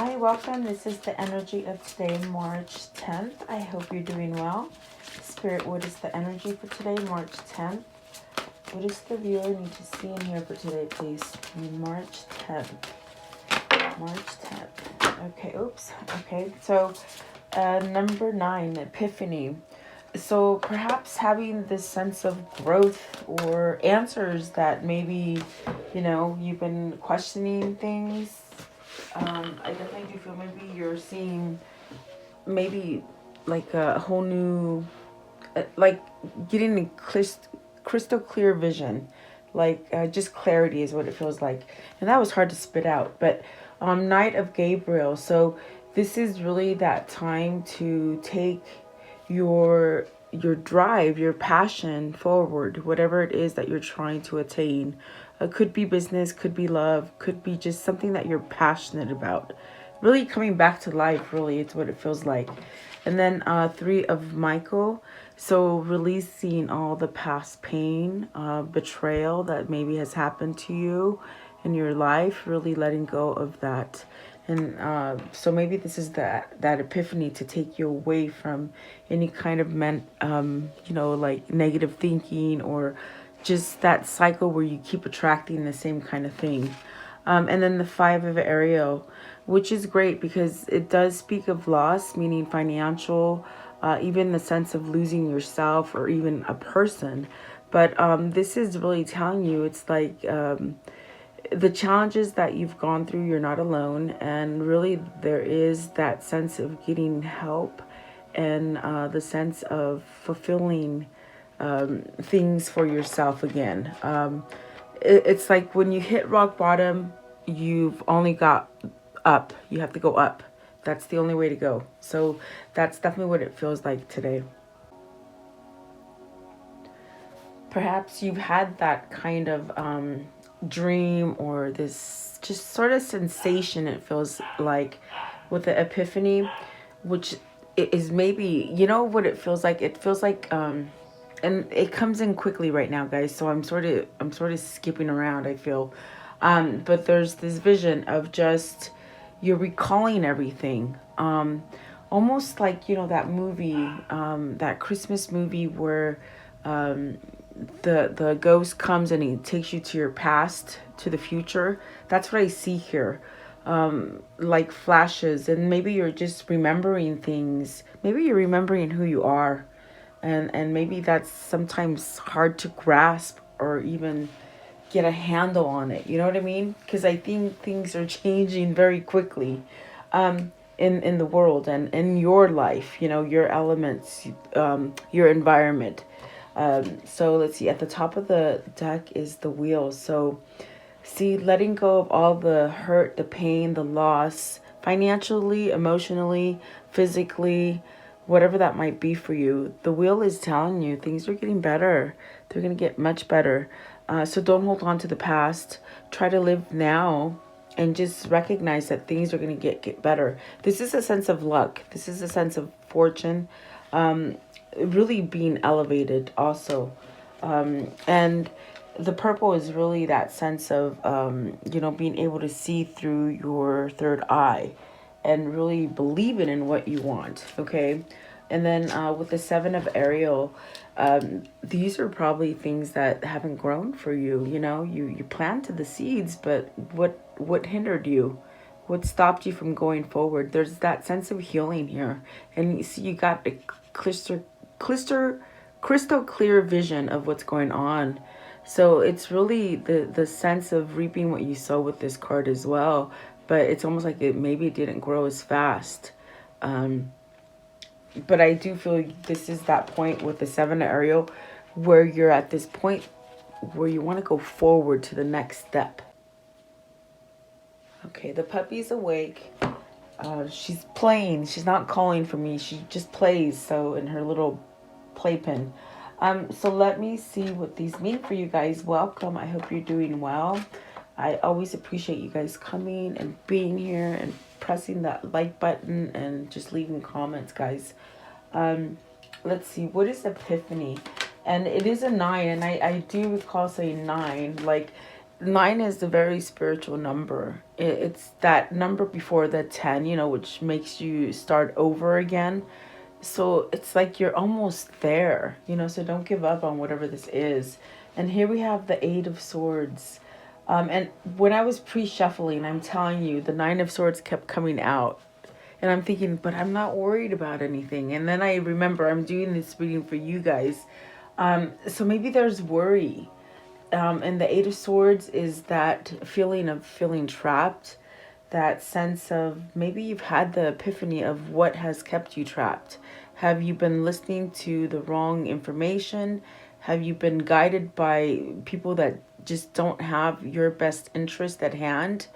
Hi, welcome. This is the energy of today, March 10th. I hope you're doing well. Spirit, what is the energy for today, March 10th? What does the viewer need to see in here for today, please? March 10th. March 10th. Okay, oops. Okay, so number 9, Epiphany. So perhaps having this sense of growth or answers that maybe, you've been questioning things. I definitely do feel maybe you're seeing maybe like a whole new, like getting a crystal clear vision. Like just clarity is what it feels like. And that was hard to spit out. But Knight of Gabriel. So this is really that time to take your drive, your passion forward, whatever it is that you're trying to attain. It could be business, could be love, could be just something that you're passionate about. Really coming back to life, really, it's what it feels like. And then 3 of Michael. So releasing all the past pain, betrayal that maybe has happened to you in your life, really letting go of that. And so maybe this is that epiphany to take you away from any kind of like negative thinking, or just that cycle where you keep attracting the same kind of thing. And then the 5 of Ariel, which is great because it does speak of loss, meaning financial, even the sense of losing yourself or even a person. But this is really telling you, it's like the challenges that you've gone through, you're not alone. And really there is that sense of getting help and the sense of fulfilling things for yourself again. It's like when you hit rock bottom, you've only got up. You have to go up. That's the only way to go. So that's definitely what it feels like today. Perhaps you've had that kind of dream, or this just sort of sensation, it feels like, with the epiphany, which is maybe, what it feels like? It feels like and it comes in quickly right now, guys, so I'm sort of skipping around, I feel. But there's this vision of just you're recalling everything, almost like, that movie, that Christmas movie where the ghost comes and he takes you to your past, to the future. That's what I see here. Like flashes, and maybe you're just remembering things. Maybe you're remembering who you are, and maybe that's sometimes hard to grasp or even get a handle on it. You know what I mean? Because I think things are changing very quickly in the world and in your life, your elements, your environment. So let's see, at the top of the deck is the wheel. So see, letting go of all the hurt, the pain, the loss, financially, emotionally, physically, whatever that might be for you. The wheel is telling you things are getting better. They're going to get much better. So don't hold on to the past. Try to live now and just recognize that things are going to get better. This is a sense of luck. This is a sense of fortune. Really being elevated also. And the purple is really that sense of, being able to see through your third eye and really believing in what you want. Okay. And then with the 7 of Ariel, these are probably things that haven't grown for you. You planted the seeds, but what hindered you? What stopped you from going forward? There's that sense of healing here. And you see, you got a crystal clear vision of what's going on. So it's really the sense of reaping what you sow with this card as well. But it's almost like maybe it didn't grow as fast. But I do feel this is that point with the 7 Ariel where you're at this point where you want to go forward to the next step. Okay, the puppy's awake. She's playing. She's not calling for me. She just plays, so, in her little playpen. So let me see what these mean for you guys. Welcome. I hope you're doing well. I always appreciate you guys coming and being here and pressing that like button and just leaving comments, guys. Let's see. What is Epiphany? And it is a 9, and I do recall saying 9. Like, 9 is a very spiritual number. It's that number before the 10, which makes you start over again. So it's like you're almost there, so don't give up on whatever this is. And here we have the 8 of Swords. And when I was pre-shuffling, I'm telling you, the 9 of Swords kept coming out. And I'm thinking, but I'm not worried about anything. And then I remember I'm doing this reading for you guys. So maybe there's worry. And the 8 of Swords is that feeling of feeling trapped. That sense of maybe you've had the epiphany of what has kept you trapped. Have you been listening to the wrong information? Have you been guided by people that just don't have your best interest at hand?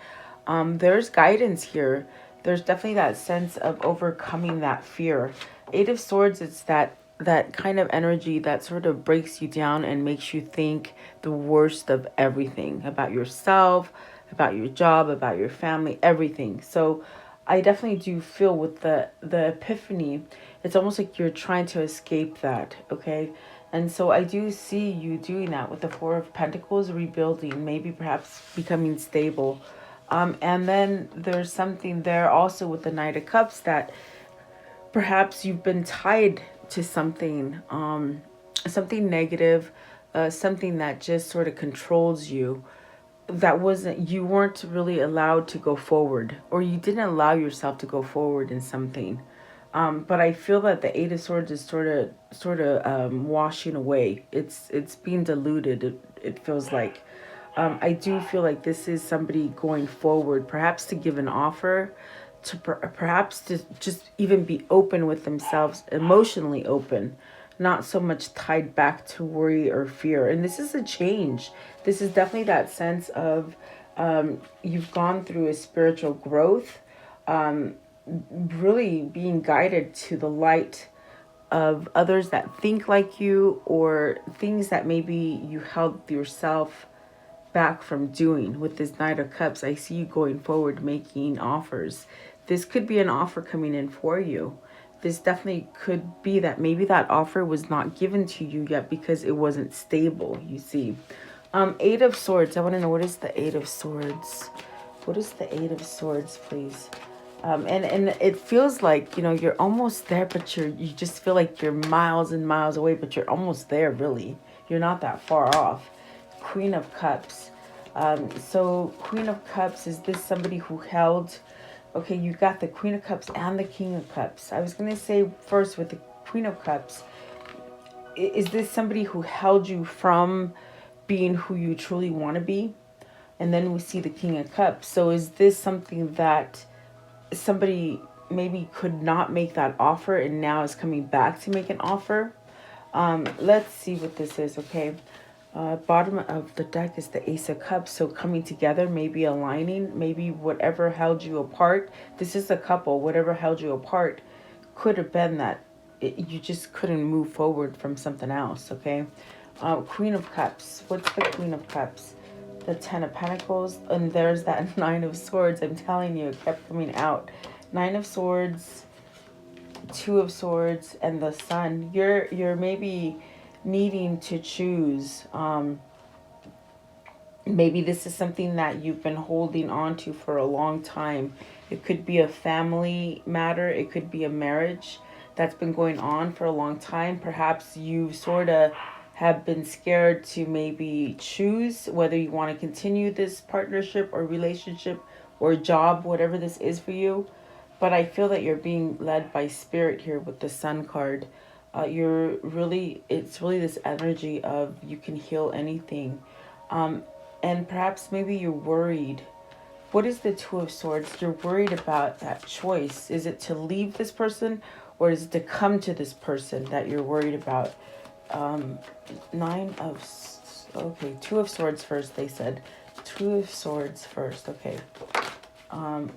There's guidance here. There's definitely that sense of overcoming that fear. 8 of Swords, it's that kind of energy that sort of breaks you down and makes you think the worst of everything about yourself, about your job, about your family, everything. So I definitely do feel with the epiphany, it's almost like you're trying to escape that, okay? And so I do see you doing that with the 4 of Pentacles, rebuilding, maybe perhaps becoming stable. And then there's something there also with the Knight of Cups that perhaps you've been tied to something, something negative, something that just sort of controls you. You weren't really allowed to go forward, or you didn't allow yourself to go forward in something. But I feel that the 8 of Swords is sort of washing away. It's being diluted. It feels like. I do feel like this is somebody going forward, perhaps to give an offer, to perhaps to just even be open with themselves, emotionally open, not so much tied back to worry or fear. And this is a change. This is definitely that sense of you've gone through a spiritual growth, really being guided to the light of others that think like you, or things that maybe you held yourself back from doing. With this Knight of Cups, I see you going forward, making offers. This could be an offer coming in for you. This definitely could be that maybe that offer was not given to you yet because it wasn't stable, you see. 8 of Swords. I want to know, what is the 8 of Swords? What is the 8 of Swords, please? And it feels like, you're almost there, but you just feel like you're miles and miles away, but you're almost there, really. You're not that far off. Queen of Cups. So Queen of Cups, is this somebody who held... Okay, you got the Queen of Cups and the King of Cups. I was going to say first with the Queen of Cups, is this somebody who held you from being who you truly want to be? And then we see the King of Cups. So is this something that somebody maybe could not make that offer and now is coming back to make an offer? Let's see what this is, okay? Bottom of the deck is the Ace of Cups. So coming together, maybe aligning, maybe whatever held you apart. This is a couple. Whatever held you apart could have been that you just couldn't move forward from something else, okay? Queen of Cups. What's the Queen of Cups? The 10 of Pentacles. And there's that 9 of Swords. I'm telling you, it kept coming out. 9 of Swords, 2 of Swords, and the Sun. You're maybe needing to choose. Maybe this is something that you've been holding on to for a long time. It could be a family matter. It could be a marriage that's been going on for a long time. Perhaps you sort of have been scared to maybe choose whether you want to continue this partnership or relationship or job, whatever this is for you. But I feel that you're being led by spirit here with the Sun card. It's really this energy of you can heal anything. And perhaps maybe you're worried. What is the 2 of Swords? You're worried about that choice. Is it to leave this person, or is it to come to this person that you're worried about? 2 of Swords first, they said. 2 of Swords first, okay.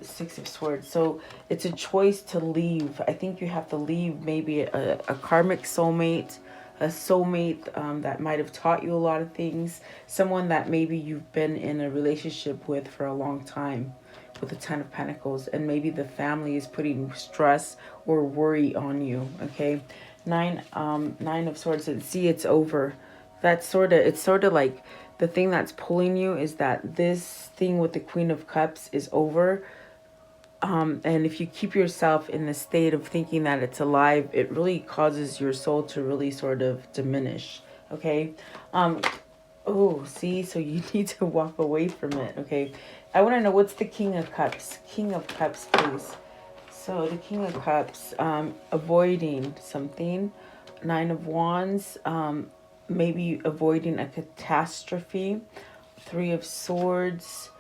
6 of Swords. So it's a choice to leave. I think you have to leave maybe a karmic soulmate, a soulmate that might have taught you a lot of things, someone that maybe you've been in a relationship with for a long time, with the 10 of Pentacles, and maybe the family is putting stress or worry on you, okay? 9 of Swords, and see, it's over. It's sort of like the thing that's pulling you is that this thing with the Queen of Cups is over. And if you keep yourself in the state of thinking that it's alive, it really causes your soul to really sort of diminish. Okay. Oh, see, so you need to walk away from it. Okay. I want to know, what's the King of Cups? King of Cups, please. So the King of Cups, avoiding something. Nine of Wands, maybe avoiding a catastrophe. Three of Swords,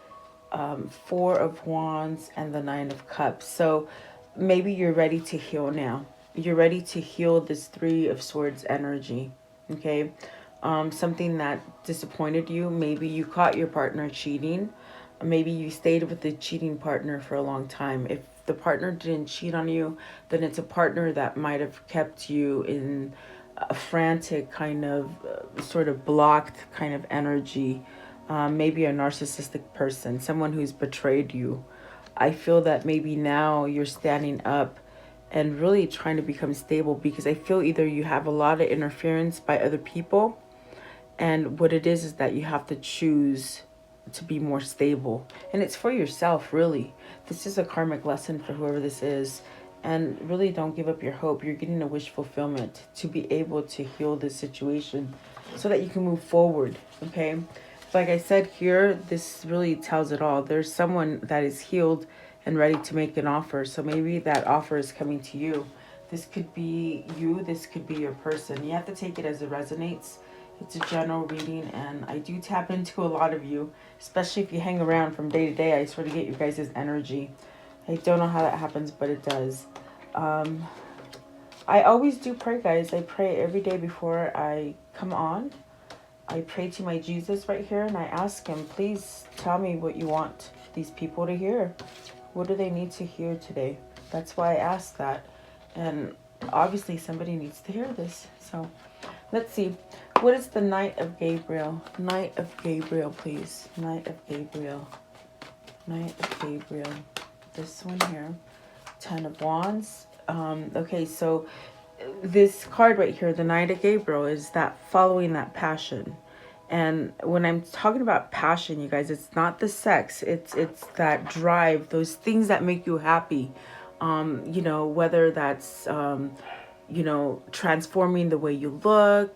Four of Wands, and the Nine of Cups. So maybe you're ready to heal now. You're ready to heal this Three of Swords energy. Okay. Something that disappointed you. Maybe you caught your partner cheating. Maybe you stayed with the cheating partner for a long time. If the partner didn't cheat on you, then it's a partner that might have kept you in a frantic kind of sort of blocked kind of energy. Maybe a narcissistic person, someone who's betrayed you. I feel that maybe now you're standing up and really trying to become stable, because I feel either you have a lot of interference by other people, and what it is that you have to choose to be more stable. And it's for yourself, really. This is a karmic lesson for whoever this is. And really don't give up your hope. You're getting a wish fulfillment to be able to heal this situation so that you can move forward, okay? Like I said here, this really tells it all. There's someone that is healed and ready to make an offer. So maybe that offer is coming to you. This could be you. This could be your person. You have to take it as it resonates. It's a general reading, and I do tap into a lot of you, especially if you hang around from day to day. I sort of get you guys' energy. I don't know how that happens, but it does. I always do pray, guys. I pray every day before I come on. I pray to my Jesus right here, and I ask him, please tell me what you want these people to hear. What do they need to hear today? That's why I ask that. And obviously somebody needs to hear this. So let's see. What is the Knight of Gabriel? Knight of Gabriel, please. Knight of Gabriel. Knight of Gabriel. This one here. Ten of Wands. Okay, so this card right here, the Knight of Gabriel, is that following that passion. And when I'm talking about passion, you guys, it's not the sex. It's that drive, those things that make you happy. You know, whether that's, you know, transforming the way you look,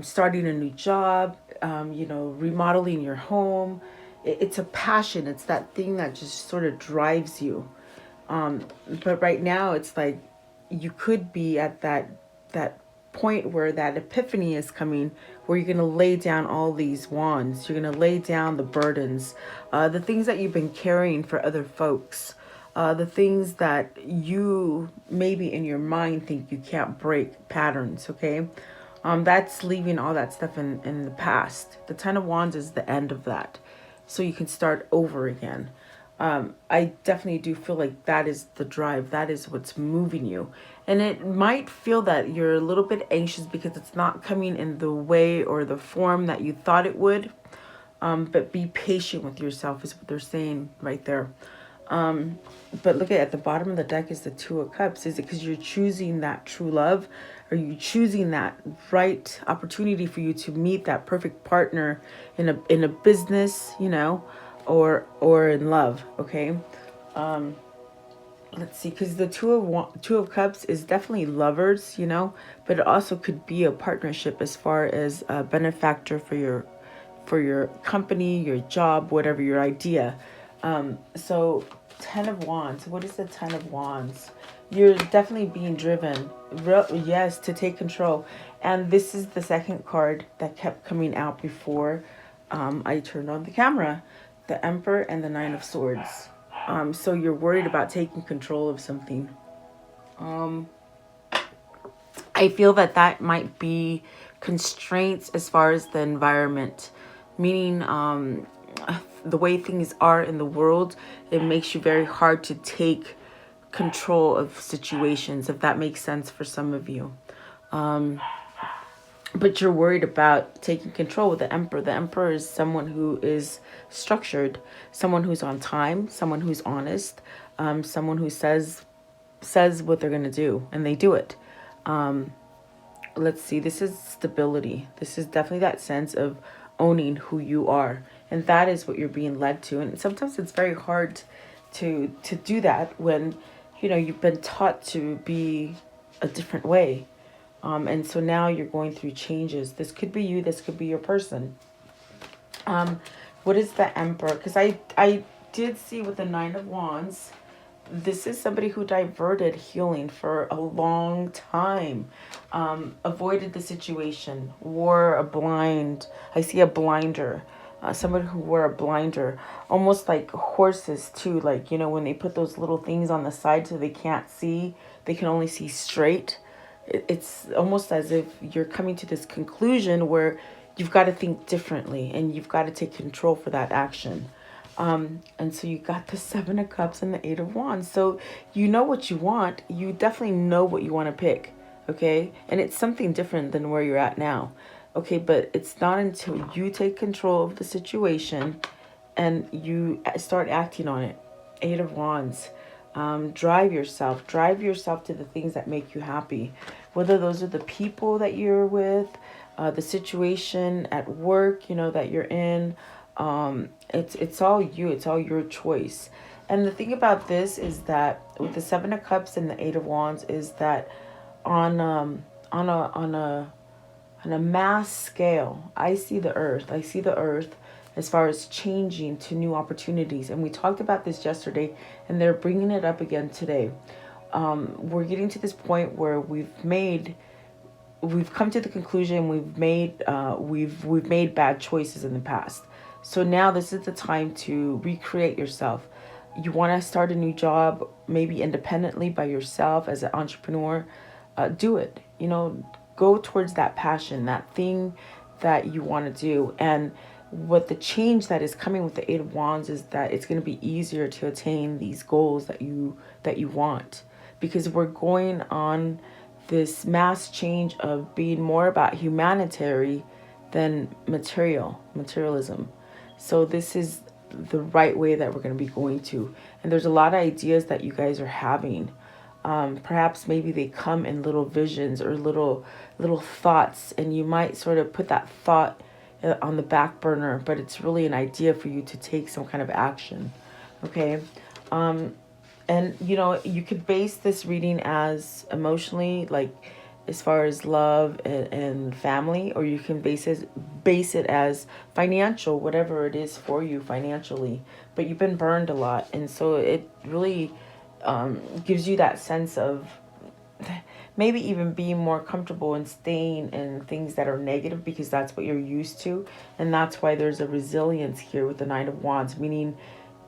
starting a new job, you know, remodeling your home. It's a passion. It's that thing that just sort of drives you. But right now it's like you could be at that point where that epiphany is coming, where you're going to lay down all these wands. You're going to lay down the burdens, the things that you've been carrying for other folks, the things that you maybe in your mind think you can't break, patterns, okay? That's leaving all that stuff in the past. The Ten of Wands is the end of that. So you can start over again. I definitely do feel like that is the drive. That is what's moving you. And it might feel that you're a little bit anxious because it's not coming in the way or the form that you thought it would. But be patient with yourself is what they're saying right there. But look at the bottom of the deck is the Two of Cups. Is it because you're choosing that true love? Are you choosing that right opportunity for you to meet that perfect partner in a business, you know, or in love? Okay. Let's see, because the Two of Cups is definitely lovers, you know, but it also could be a partnership as far as a benefactor for your company, your job, whatever your idea. So Ten of Wands. What is the Ten of Wands? You're definitely being driven, yes, to take control. And this is the second card that kept coming out before I turned on the camera. The Emperor and the Nine of Swords. So you're worried about taking control of something. I feel that might be constraints as far as the environment, meaning the way things are in the world. It makes you very hard to take control of situations, if that makes sense for some of you. But you're worried about taking control with the Emperor. The Emperor is someone who is structured, someone who's on time, someone who's honest, someone who says what they're going to do, and they do it. Let's see. This is stability. This is definitely that sense of owning who you are. And that is what you're being led to. And sometimes it's very hard to do that when, you've been taught to be a different way. And so now you're going through changes. This could be you. This could be your person. What is the Emperor? Because I did see with the Nine of Wands, this is somebody who diverted healing for a long time, avoided the situation, wore a blind. I see a blinder, somebody who wore a blinder, almost like horses too. Like, when they put those little things on the side so they can't see, they can only see straight. It's almost as if you're coming to this conclusion where you've got to think differently and you've got to take control for that action. And so you got the Seven of Cups and the Eight of Wands. So you know what you want. You definitely know what you want to pick. Okay. And it's something different than where you're at now. Okay. But it's not until you take control of the situation and you start acting on it. Eight of Wands. Drive yourself to the things that make you happy. Whether those are the people that you're with, the situation at work, that you're in. It's all you. It's all your choice. And the thing about this is that with the Seven of Cups and the Eight of Wands is that on a mass scale, I see the earth. As far as changing to new opportunities. And we talked about this yesterday, and they're bringing it up again today. We're getting to this point where we've come to the conclusion we've made bad choices in the past. So now this is the time to recreate yourself. You want to start a new job, maybe independently by yourself as an entrepreneur. Do it. Go towards that passion, that thing that you want to do. And what the change that is coming with the Eight of Wands is that it's going to be easier to attain these goals that you want, because we're going on this mass change of being more about humanitarian than materialism. So this is the right way that we're going to be going to. And there's a lot of ideas that you guys are having. Perhaps maybe they come in little visions or little thoughts, and you might sort of put that thought on the back burner, but it's really an idea for you to take some kind of action. Okay. And you could base this reading as emotionally, like as far as love and family, or you can base it as financial, whatever it is for you financially. But you've been burned a lot, and so it really gives you that sense of maybe even being more comfortable in staying in things that are negative, because that's what you're used to. And that's why there's a resilience here with the Nine of Wands, meaning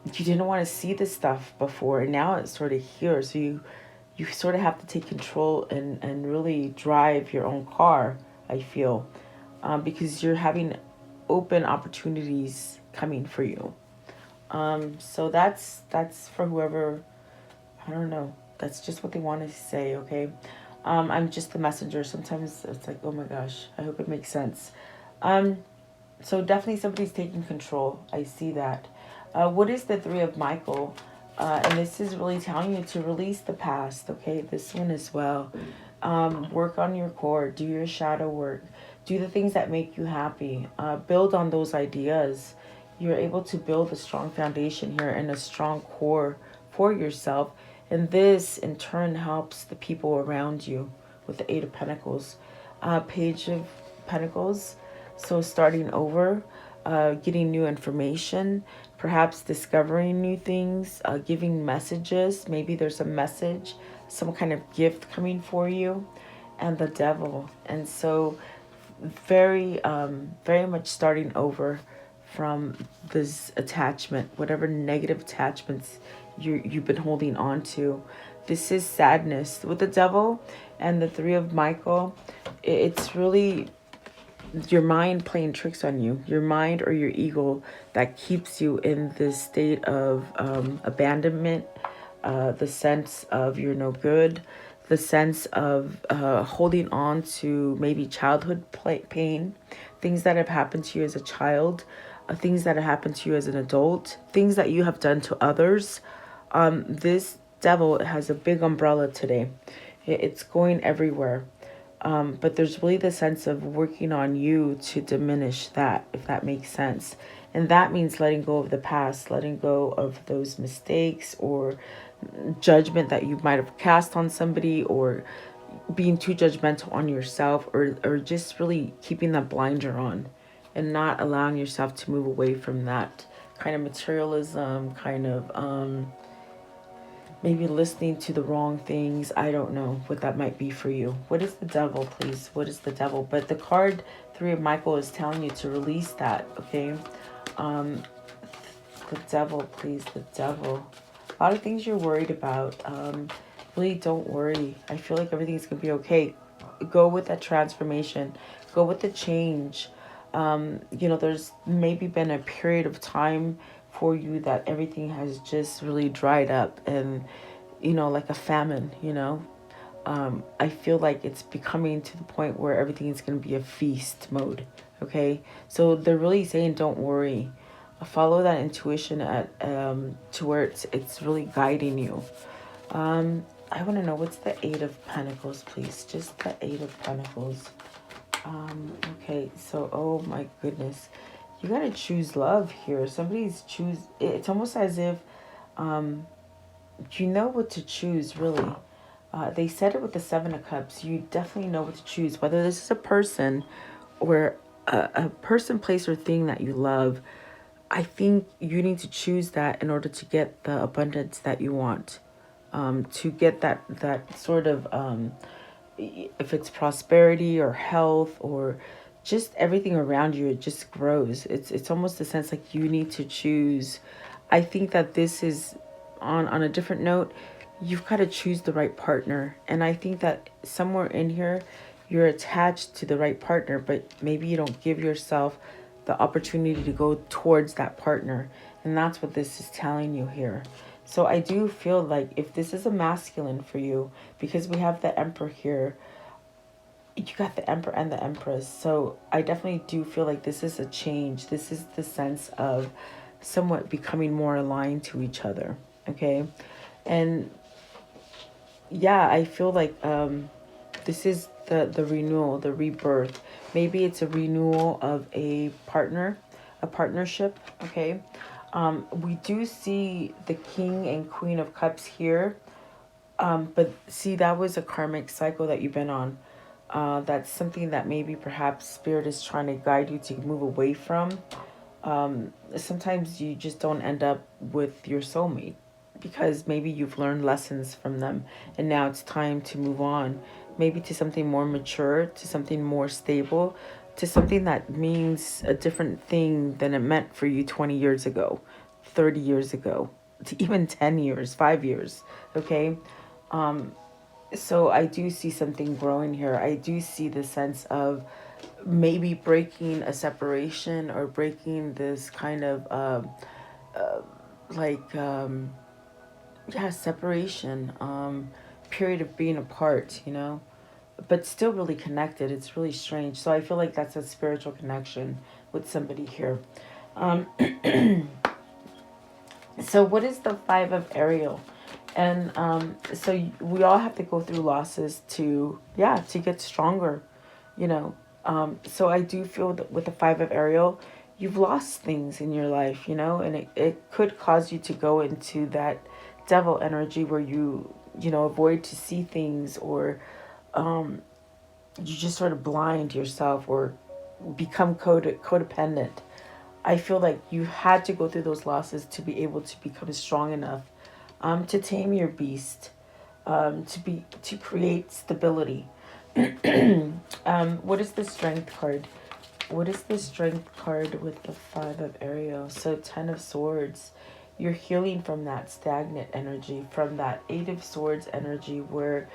you didn't want to see this stuff before, and now it's sort of here. So you sort of have to take control and really drive your own car, I feel, because you're having open opportunities coming for you. So that's for whoever, I don't know. That's just what they want to say, okay? I'm just the messenger. Sometimes it's like, oh my gosh, I hope it makes sense. So definitely somebody's taking control. I see that. What is the Three of Michael? And this is really telling you to release the past, okay? This one as well. Work on your core. Do your shadow work. Do the things that make you happy. Build on those ideas. You're able to build a strong foundation here and a strong core for yourself. And this, in turn, helps the people around you with the Eight of Pentacles. Page of Pentacles. So starting over, getting new information, perhaps discovering new things, giving messages. Maybe there's a message, some kind of gift coming for you. And the Devil. And so very much starting over from this attachment, whatever negative attachments you've been holding on to. This is sadness with the Devil and the Three of Michael. It's really your mind playing tricks on you, your mind or your ego, that keeps you in this state of abandonment, the sense of you're no good, the sense of holding on to maybe childhood pain, things that have happened to you as a child, things that have happened to you as an adult, things that you have done to others. This Devil has a big umbrella today. It's going everywhere. But there's really the sense of working on you to diminish that, if that makes sense. And that means letting go of the past, letting go of those mistakes or judgment that you might have cast on somebody, or being too judgmental on yourself, or just really keeping that blinder on and not allowing yourself to move away from that kind of materialism, kind of maybe listening to the wrong things. I don't know what that might be for you. What is the devil, please? What is the devil? But the card Three of Michael is telling you to release that, okay? The devil, please, the devil. A lot of things you're worried about. Really don't worry. I feel like everything's going to be okay. Go with that transformation. Go with the change. There's maybe been a period of time for you that everything has just really dried up, and, like a famine, I feel like it's becoming to the point where everything is going to be a feast mode. Okay. So they're really saying, don't worry. Follow that intuition to where it's really guiding you. I want to know, what's the Eight of Pentacles, please? Just the Eight of Pentacles. Okay, so, oh my goodness. You got to choose love here. It's almost as if you know what to choose, really. They said it with the Seven of Cups. You definitely know what to choose. Whether this is a person or a person, place, or thing that you love, I think you need to choose that in order to get the abundance that you want. To get that sort of, if it's prosperity or health or just everything around you, it just grows. It's almost a sense like you need to choose. I think that this is on a different note. You've got to choose the right partner. And I think that somewhere in here, you're attached to the right partner, but maybe you don't give yourself the opportunity to go towards that partner. And that's what this is telling you here. So I do feel like if this is a masculine for you, because we have the Emperor here, you got the Emperor and the Empress. So I definitely do feel like this is a change. This is the sense of somewhat becoming more aligned to each other. Okay. And yeah, I feel like this is the renewal, the rebirth. Maybe it's a renewal of a partnership. Okay. We do see the King and Queen of Cups here. But see, that was a karmic cycle that you've been on. That's something that maybe perhaps Spirit is trying to guide you to move away from. Sometimes you just don't end up with your soulmate because maybe you've learned lessons from them and now it's time to move on. Maybe to something more mature, to something more stable, to something that means a different thing than it meant for you 20 years ago, 30 years ago, to even 10 years, 5 years, okay? So I do see something growing here. I do see the sense of maybe breaking a separation or breaking this kind of separation, period of being apart, but still really connected. It's really strange. So I feel like that's a spiritual connection with somebody here. So what is the Five of Ariel? And so we all have to go through losses to get stronger, So I do feel that with the Five of Ariel, you've lost things in your life, and it could cause you to go into that devil energy where you avoid to see things, or you just sort of blind yourself or become codependent. I feel like you had to go through those losses to be able to become strong enough to tame your beast, to create stability. What is the Strength card? What is the Strength card with the Five of Ariel? So 10 of Swords. You're healing from that stagnant energy, from that Eight of Swords energy where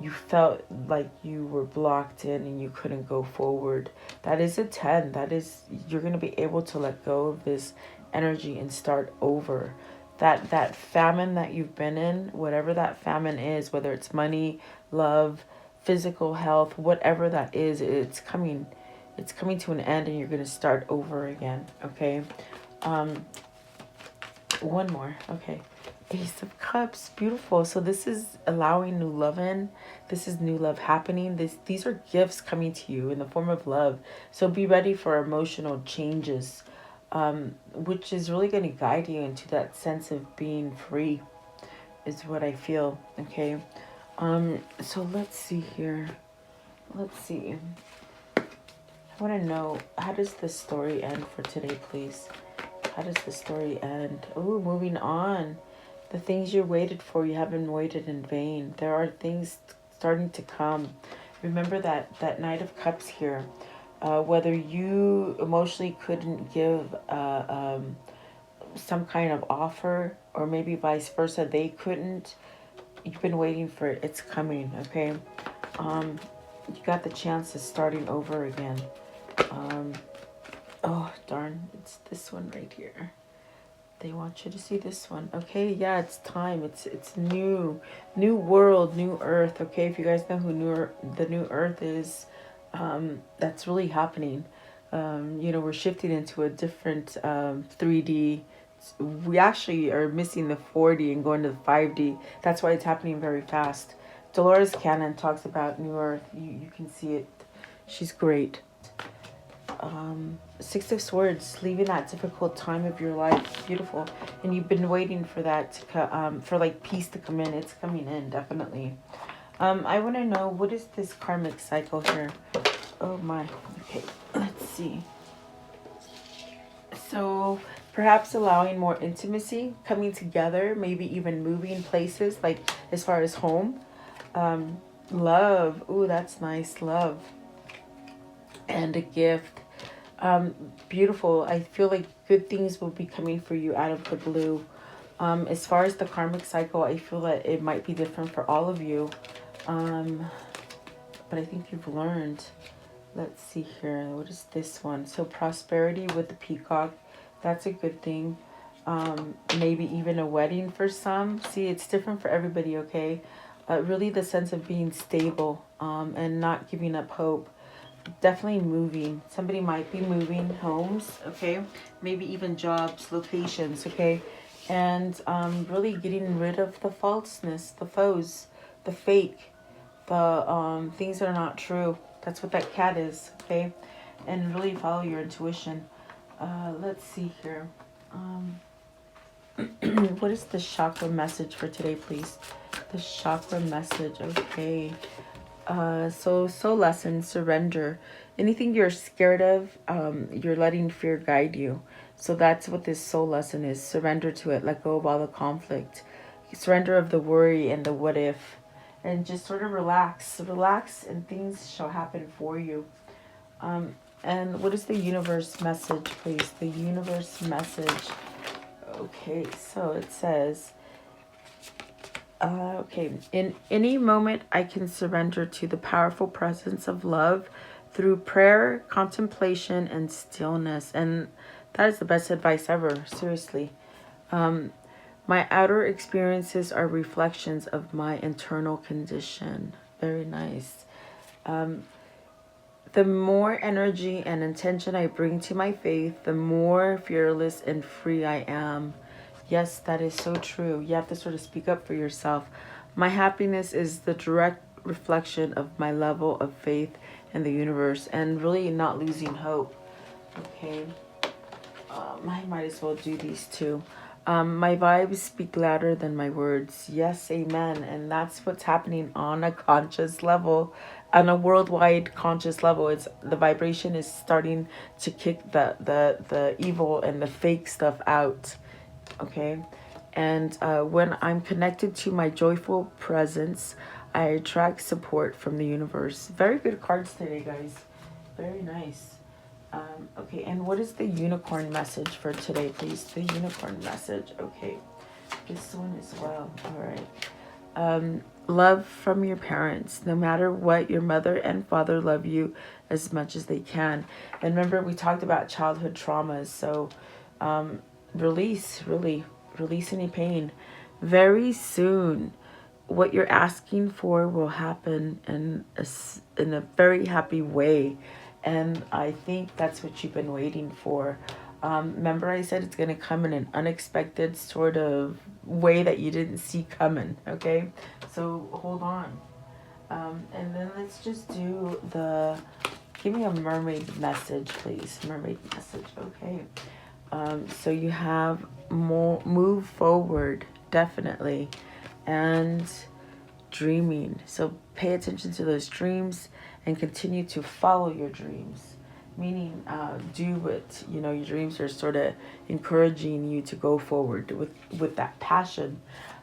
you felt like you were blocked in and you couldn't go forward. That is a 10. That is, you're going to be able to let go of this energy and start over. That famine that you've been in, whatever that famine is, whether it's money, love, physical health, whatever that is, it's coming to an end and you're going to start over again. Okay. One more. Okay. Ace of Cups, beautiful. So this is allowing new love in. This is new love happening. These are gifts coming to you in the form of love. So be ready for emotional changes, which is really going to guide you into that sense of being free, is what I feel. Okay. So let's see here. Let's see. I want to know, how does this story end for today, please? How does the story end? Oh, moving on. The things you waited for, you haven't waited in vain. There are things starting to come. Remember that Knight of Cups here. Whether you emotionally couldn't give some kind of offer, or maybe vice versa, they couldn't, you've been waiting for it. It's coming, okay? You got the chance of starting over again. Oh, darn. It's this one right here. They want you to see this one. Okay, yeah, it's time. It's new world, new earth. Okay, if you guys know who the new earth is, that's really happening. We're shifting into a different 3D. We actually are missing the 4D and going to the 5D. That's why it's happening very fast. Dolores Cannon talks about new earth. You can see it. She's great. Six of Swords, leaving that difficult time of your life. Beautiful. And you've been waiting for that to for like peace to come in. It's coming in, definitely. I want to know, what is this karmic cycle here? Oh my. Okay, let's see. So perhaps allowing more intimacy, coming together, maybe even moving places, like as far as home. Love. Ooh, that's nice. Love. And a gift. Beautiful. I feel like good things will be coming for you out of the blue. As far as the karmic cycle, I feel that it might be different for all of you. But I think you've learned. Let's see here. What is this one? So prosperity with the peacock. That's a good thing. Maybe even a wedding for some. See, it's different for everybody, okay? Really the sense of being stable and not giving up hope. Definitely moving. Somebody might be moving homes, okay? Maybe even jobs, locations, okay? And really getting rid of the falseness, the foes, the fake, the things that are not true. That's what that cat is, okay? And really follow your intuition. Let's see here. What is the chakra message for today, please? The chakra message, okay. So lesson, surrender. Anything you're scared of, you're letting fear guide you. So that's what this soul lesson is. Surrender to it. Let go of all the conflict. Surrender of the worry and the what if. And just sort of relax. Relax and things shall happen for you. And what is the universe message, please? The universe message. Okay, so it says... okay, in any moment I can surrender to the powerful presence of love through prayer, contemplation, and stillness. And that is the best advice ever, seriously. My outer experiences are reflections of my internal condition. Very nice. The more energy and intention I bring to my faith, the more fearless and free I am. Yes, that is so true. You have to sort of speak up for yourself. My happiness is the direct reflection of my level of faith in the universe and really not losing hope. Okay. I might as well do these two. My vibes speak louder than my words. Yes, amen. And that's what's happening on a conscious level, on a worldwide conscious level. It's the vibration is starting to kick the evil and the fake stuff out. Okay. And when I'm connected to my joyful presence, I attract support from the universe. Very good cards today, guys. Very nice. Okay, and what is the unicorn message for today, please? The unicorn message. Okay, this one as well. All right. Love from your parents. No matter what, your mother and father love you as much as they can. And remember, we talked about childhood traumas. So release any pain. Very soon, what you're asking for will happen in a very happy way. And I think that's what you've been waiting for. Remember I said it's going to come in an unexpected sort of way that you didn't see coming. Okay, so hold on. And then let's just do give me a mermaid message, please. Mermaid message. Okay. So you have move forward, definitely, and dreaming. So pay attention to those dreams and continue to follow your dreams. Meaning, do what, your dreams are sort of encouraging you to go forward with that passion.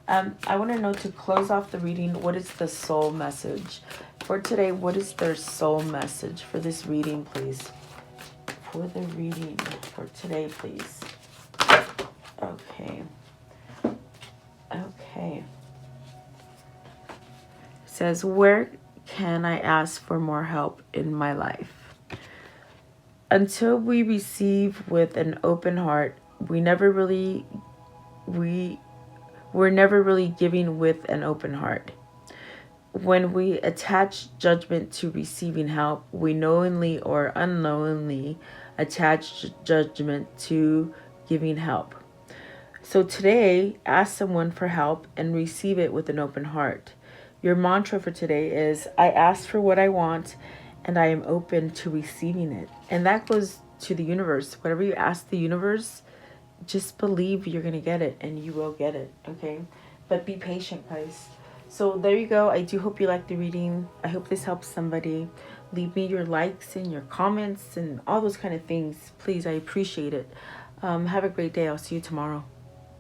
I want to know, to close off the reading, what is the soul message for today? What is their soul message for this reading, please? For the reading for today, please. Okay. Okay. It says, where can I ask for more help in my life? Until we receive with an open heart, we're never really giving with an open heart. When we attach judgment to receiving help, we knowingly or unknowingly attach judgment to giving help. So today, ask someone for help and receive it with an open heart. Your mantra for today is, I ask for what I want and I am open to receiving it. And that goes to the universe. Whatever you ask the universe, just believe you're going to get it, and you will get it, okay? But be patient, guys. So there you go. I do hope you liked the reading. I hope this helps somebody. Leave me your likes and your comments and all those kind of things. Please, I appreciate it. Have a great day. I'll see you tomorrow.